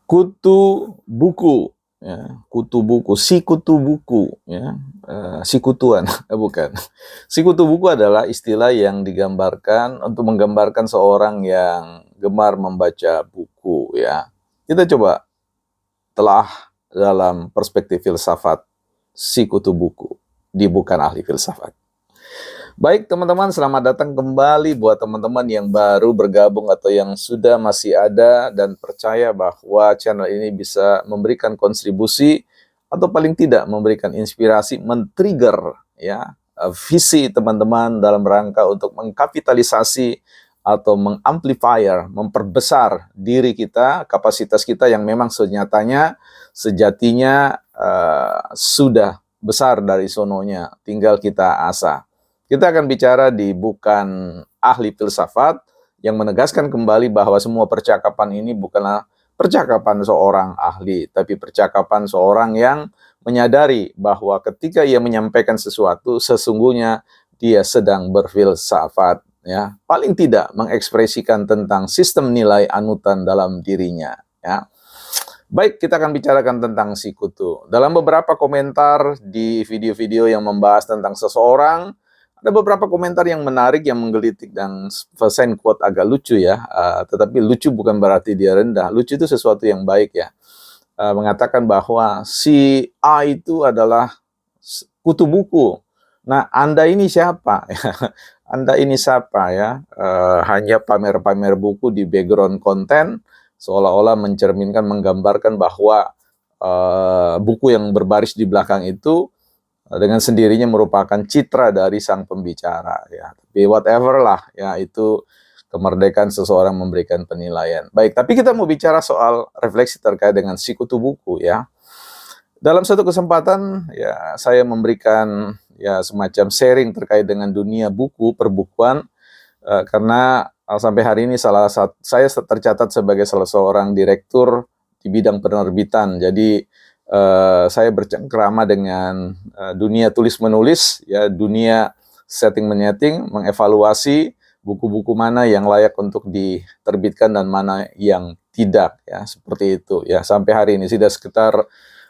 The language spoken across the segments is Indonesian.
Kutu buku, ya, kutu buku, si kutu buku, ya, si kutuan, bukan. Si kutu buku adalah istilah yang digambarkan untuk menggambarkan seorang yang gemar membaca buku, ya. Kita coba telah dalam perspektif filsafat si kutu buku di Bukan Ahli Filsafat. Baik teman-teman, selamat datang kembali buat teman-teman yang baru bergabung atau yang sudah masih ada dan percaya bahwa channel ini bisa memberikan kontribusi atau paling tidak memberikan inspirasi, men-trigger ya visi teman-teman dalam rangka untuk mengkapitalisasi atau mengamplifier, memperbesar diri kita, kapasitas kita yang memang sejatinya sudah besar dari sononya, tinggal kita asah. Kita akan bicara di Bukan Ahli Filsafat yang menegaskan kembali bahwa semua percakapan ini bukanlah percakapan seorang ahli, tapi percakapan seorang yang menyadari bahwa ketika ia menyampaikan sesuatu, sesungguhnya dia sedang berfilsafat, ya. Paling tidak mengekspresikan tentang sistem nilai anutan dalam dirinya, ya. Baik, kita akan bicarakan tentang si kutu. Dalam beberapa komentar di video-video yang membahas tentang seseorang, ada beberapa komentar yang menarik, yang menggelitik, dan sign quote agak lucu ya. Tetapi lucu bukan berarti dia rendah. Lucu itu sesuatu yang baik ya. Mengatakan bahwa si A itu adalah kutu buku. Nah, Anda ini siapa? Anda ini siapa ya? Hanya pamer-pamer buku di background konten, seolah-olah mencerminkan, menggambarkan bahwa buku yang berbaris di belakang itu dengan sendirinya merupakan citra dari sang pembicara ya. Tapi whatever lah ya, itu kemerdekaan seseorang memberikan penilaian. Baik, tapi kita mau bicara soal refleksi terkait dengan si kutu buku ya. Dalam satu kesempatan ya saya memberikan ya semacam sharing terkait dengan dunia buku, perbukuan, karena sampai hari ini saya tercatat sebagai salah seorang direktur di bidang penerbitan. Jadi saya bercengkrama dengan dunia tulis-menulis, ya, dunia setting-menyeting, mengevaluasi buku-buku mana yang layak untuk diterbitkan dan mana yang tidak, ya, seperti itu. Ya, sampai hari ini sudah sekitar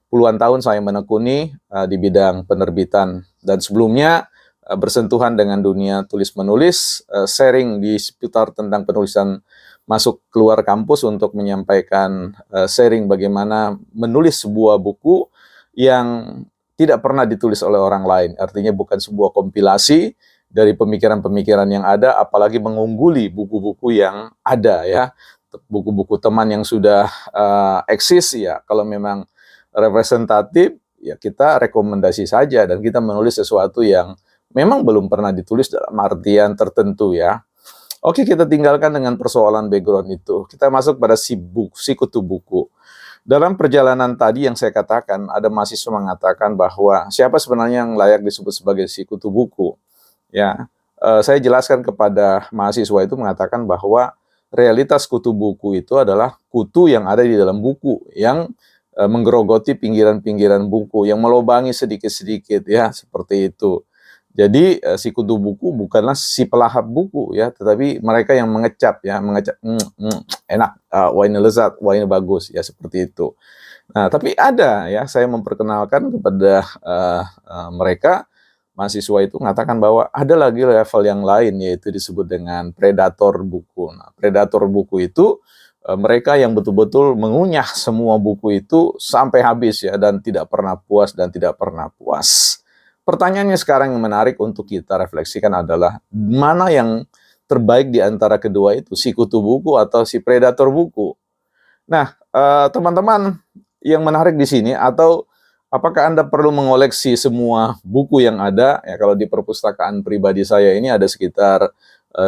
puluhan tahun saya menekuni di bidang penerbitan, dan sebelumnya bersentuhan dengan dunia tulis-menulis, sharing di seputar tentang penulisan masuk keluar kampus untuk menyampaikan sharing bagaimana menulis sebuah buku yang tidak pernah ditulis oleh orang lain. Artinya bukan sebuah kompilasi dari pemikiran-pemikiran yang ada, apalagi mengungguli buku-buku yang ada ya. Buku-buku teman yang sudah eksis ya, kalau memang representatif ya kita rekomendasi saja, dan kita menulis sesuatu yang memang belum pernah ditulis dalam artian tertentu ya. Oke, kita tinggalkan dengan persoalan background itu. Kita masuk pada si kutu buku. Dalam perjalanan tadi yang saya katakan, ada mahasiswa mengatakan bahwa siapa sebenarnya yang layak disebut sebagai si kutu buku. Ya, saya jelaskan kepada mahasiswa itu, mengatakan bahwa realitas kutu buku itu adalah kutu yang ada di dalam buku, yang menggerogoti pinggiran-pinggiran buku, yang melobangi sedikit-sedikit ya, seperti itu. Jadi si kutu buku bukanlah si pelahap buku ya, tetapi mereka yang mengecap ya, enak, wah ini lezat, wah ini bagus ya, seperti itu. Nah, tapi ada ya, saya memperkenalkan kepada mereka, mahasiswa itu mengatakan bahwa ada lagi level yang lain, yaitu disebut dengan predator buku. Nah, predator buku itu mereka yang betul-betul mengunyah semua buku itu sampai habis ya, dan tidak pernah puas dan tidak pernah puas. Pertanyaannya sekarang yang menarik untuk kita refleksikan adalah mana yang terbaik di antara kedua itu, si kutu buku atau si predator buku. Nah, teman-teman yang menarik di sini, atau apakah Anda perlu mengoleksi semua buku yang ada? Ya, kalau di perpustakaan pribadi saya ini ada sekitar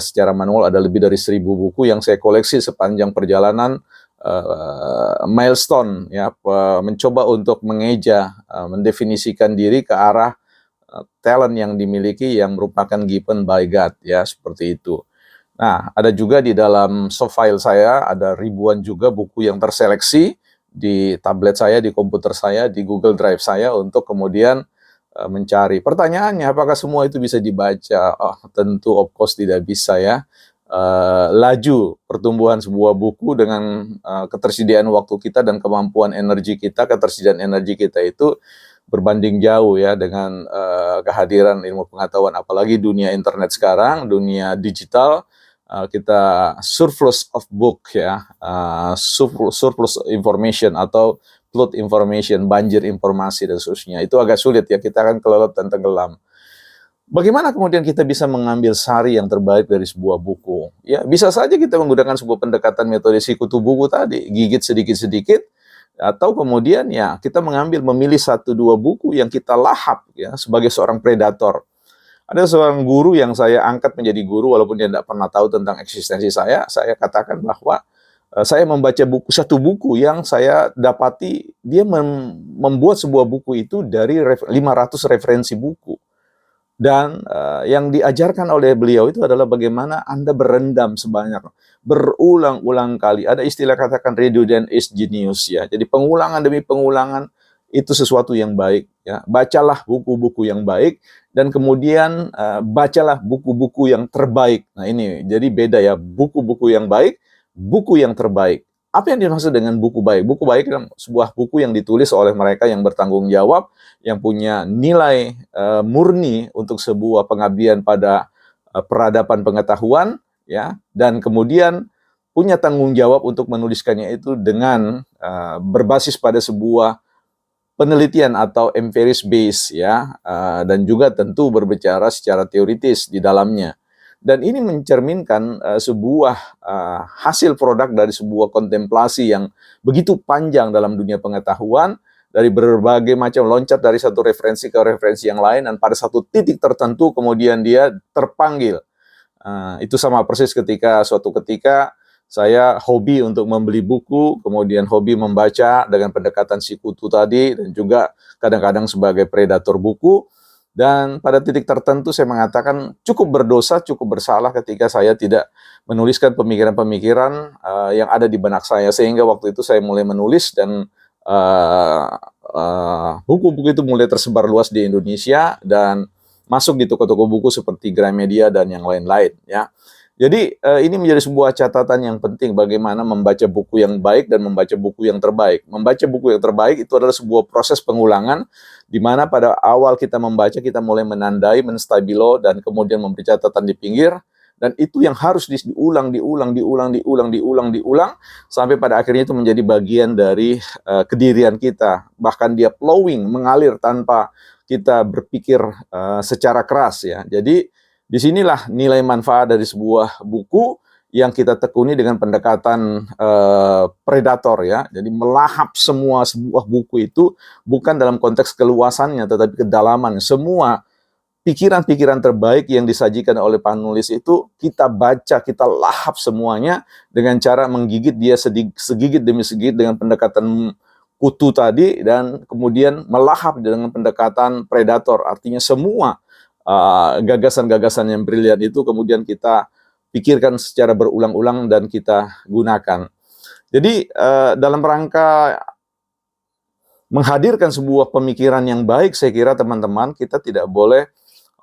secara manual ada lebih dari 1.000 buku yang saya koleksi sepanjang perjalanan milestone ya, mencoba untuk mengeja, mendefinisikan diri ke arah talent yang dimiliki yang merupakan given by God ya, seperti itu. Nah, ada juga di dalam soft file saya ada ribuan juga buku yang terseleksi di tablet saya, di komputer saya, di Google Drive saya, untuk kemudian mencari. Pertanyaannya, apakah semua itu bisa dibaca? Oh, tentu of course tidak bisa ya. laju pertumbuhan sebuah buku dengan ketersediaan waktu kita dan kemampuan energi kita, ketersediaan energi kita itu berbanding jauh ya dengan kehadiran ilmu pengetahuan, apalagi dunia internet sekarang, dunia digital. Kita surplus of book ya, surplus information atau flood information, banjir informasi dan seterusnya. Itu agak sulit ya, kita akan kelelep dan tenggelam. Bagaimana kemudian kita bisa mengambil sari yang terbaik dari sebuah buku? Ya, bisa saja kita menggunakan sebuah pendekatan metode sikutu buku tadi, gigit sedikit-sedikit, atau kemudian ya kita memilih 1-2 buku yang kita lahap ya sebagai seorang predator. Ada seorang guru yang saya angkat menjadi guru walaupun dia tidak pernah tahu tentang eksistensi saya katakan bahwa saya membaca satu buku yang saya dapati dia membuat sebuah buku itu dari 500 referensi buku. Dan yang diajarkan oleh beliau itu adalah bagaimana Anda berendam berulang-ulang kali. Ada istilah katakan redundant is genius ya. Jadi pengulangan demi pengulangan itu sesuatu yang baik ya. Bacalah buku-buku yang baik dan kemudian bacalah buku-buku yang terbaik. Nah ini jadi beda ya, buku-buku yang baik, buku yang terbaik. Apa yang dimaksud dengan buku baik? Buku baik kan sebuah buku yang ditulis oleh mereka yang bertanggung jawab, yang punya nilai murni untuk sebuah pengabdian pada peradaban pengetahuan ya, dan kemudian punya tanggung jawab untuk menuliskannya itu dengan berbasis pada sebuah penelitian atau empiris base ya, dan juga tentu berbicara secara teoritis di dalamnya. Dan ini mencerminkan sebuah hasil produk dari sebuah kontemplasi yang begitu panjang dalam dunia pengetahuan, dari berbagai macam loncat dari satu referensi ke referensi yang lain, dan pada satu titik tertentu kemudian dia terpanggil. Itu sama persis ketika suatu ketika saya hobi untuk membeli buku, kemudian hobi membaca dengan pendekatan sikutu tadi, dan juga kadang-kadang sebagai predator buku. Dan pada titik tertentu saya mengatakan cukup berdosa, cukup bersalah ketika saya tidak menuliskan pemikiran-pemikiran yang ada di benak saya. Sehingga waktu itu saya mulai menulis dan buku-buku itu mulai tersebar luas di Indonesia dan masuk di toko-toko buku seperti Gramedia dan yang lain-lain ya. Jadi ini menjadi sebuah catatan yang penting bagaimana membaca buku yang baik dan membaca buku yang terbaik. Membaca buku yang terbaik itu adalah sebuah proses pengulangan di mana pada awal kita membaca kita mulai menandai, menstabilo dan kemudian memberi catatan di pinggir, dan itu yang harus diulang sampai pada akhirnya itu menjadi bagian dari kedirian kita. Bahkan dia flowing, mengalir tanpa kita berpikir secara keras ya. Jadi disinilah nilai manfaat dari sebuah buku yang kita tekuni dengan pendekatan predator ya. Jadi melahap sebuah buku itu bukan dalam konteks keluasannya tetapi kedalaman. Semua pikiran-pikiran terbaik yang disajikan oleh penulis itu kita baca, kita lahap semuanya dengan cara menggigit dia segigit demi segigit dengan pendekatan kutu tadi, dan kemudian melahap dengan pendekatan predator. Artinya semua gagasan-gagasan yang brilian itu kemudian kita pikirkan secara berulang-ulang dan kita gunakan. Jadi dalam rangka menghadirkan sebuah pemikiran yang baik, saya kira teman-teman kita tidak boleh,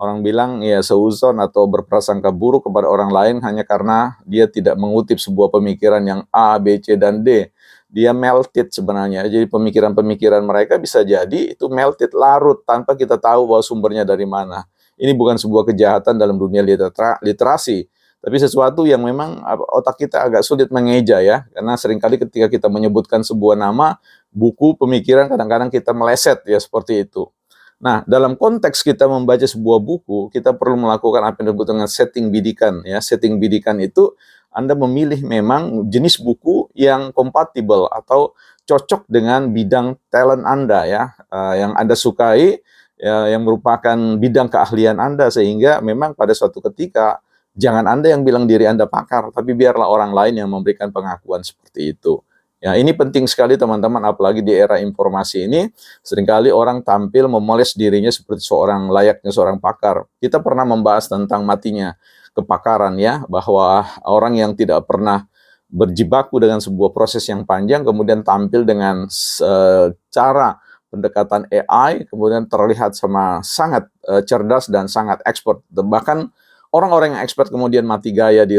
orang bilang ya, seuzon atau berprasangka buruk kepada orang lain hanya karena dia tidak mengutip sebuah pemikiran yang A, B, C, dan D. Dia melted sebenarnya. Jadi pemikiran-pemikiran mereka bisa jadi itu melted, larut tanpa kita tahu bahwa sumbernya dari mana. Ini bukan sebuah kejahatan dalam dunia literasi, tapi sesuatu yang memang otak kita agak sulit mengeja ya, karena seringkali ketika kita menyebutkan sebuah nama, buku, pemikiran, kadang-kadang kita meleset ya seperti itu. Nah, dalam konteks kita membaca sebuah buku, kita perlu melakukan apa yang disebut dengan setting bidikan ya. Setting bidikan itu Anda memilih memang jenis buku yang kompatibel atau cocok dengan bidang talent Anda ya, yang Anda sukai, ya, yang merupakan bidang keahlian Anda, sehingga memang pada suatu ketika jangan Anda yang bilang diri Anda pakar, tapi biarlah orang lain yang memberikan pengakuan seperti itu. Ya, ini penting sekali teman-teman, apalagi di era informasi ini, seringkali orang tampil memoles dirinya seperti layaknya seorang pakar. Kita pernah membahas tentang matinya kepakaran ya, bahwa orang yang tidak pernah berjibaku dengan sebuah proses yang panjang, kemudian tampil dengan cara pendekatan AI, kemudian terlihat sangat cerdas dan sangat expert. Bahkan orang-orang yang expert kemudian mati gaya di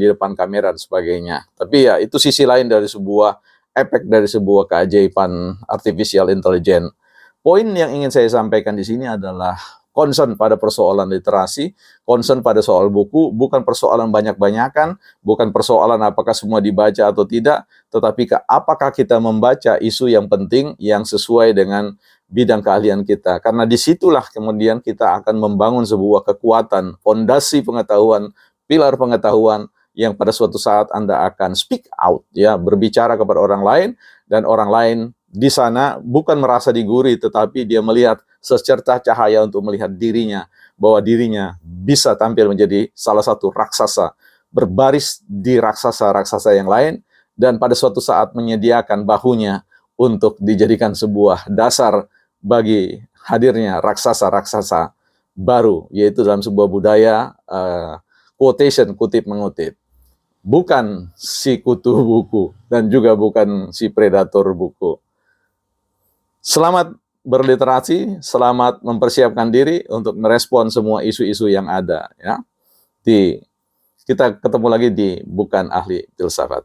depan kamera dan sebagainya. Tapi ya itu sisi lain dari sebuah efek dari sebuah keajaiban artificial intelligence. Poin yang ingin saya sampaikan di sini adalah concern pada persoalan literasi, concern pada soal buku, bukan persoalan banyak-banyakan, bukan persoalan apakah semua dibaca atau tidak, tetapi apakah kita membaca isu yang penting yang sesuai dengan bidang keahlian kita. Karena disitulah kemudian kita akan membangun sebuah kekuatan, fondasi pengetahuan, pilar pengetahuan yang pada suatu saat Anda akan speak out, ya, berbicara kepada orang lain, dan orang lain di sana bukan merasa digurui, tetapi dia melihat secercah cahaya untuk melihat dirinya, bahwa dirinya bisa tampil menjadi salah satu raksasa, berbaris di raksasa-raksasa yang lain, dan pada suatu saat menyediakan bahunya untuk dijadikan sebuah dasar bagi hadirnya raksasa-raksasa baru, yaitu dalam sebuah budaya quotation, kutip mengutip. Bukan si kutu buku dan juga bukan si predator buku. Selamat berliterasi, selamat mempersiapkan diri untuk merespon semua isu-isu yang ada, ya. Kita ketemu lagi di Bukan Ahli Filsafat.